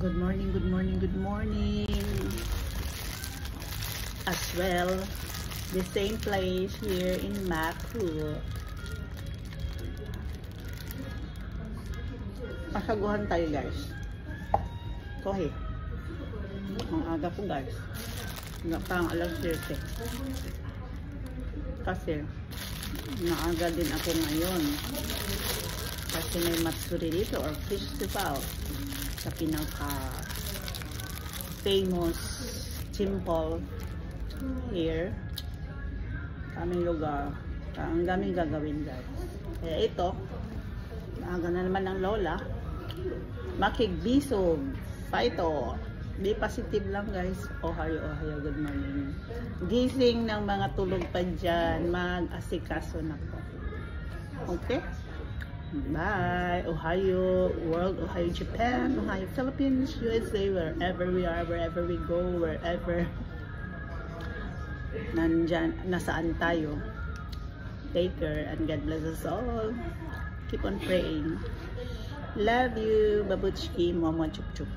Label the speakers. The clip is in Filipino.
Speaker 1: Good morning, good morning, good morning. As well, the same place here in Macau. Pasaguhan tayo guys. Kohe. Ang aga po guys. Pang alas 7. Kasi naaga din ako ngayon. Kasi may matsuri dito or festival sa pinaka famous temple here. Kaming lugar. Ang daming gagawin guys. Kaya ito, maaga na naman ng lola. Makigbisog. Paito. Be positive lang guys. Ohayo, ohayo. Good morning. Gising ng mga tulog pa dyan. Mag-asikaso na po. Okay? Bye. Ohio world, Ohio Japan, Ohio Philippines, USA, wherever we are, wherever we go, wherever nandyan, nasaan tayo. Take care and God bless us all. Keep on praying. Love you, babuchki, mama chup chup.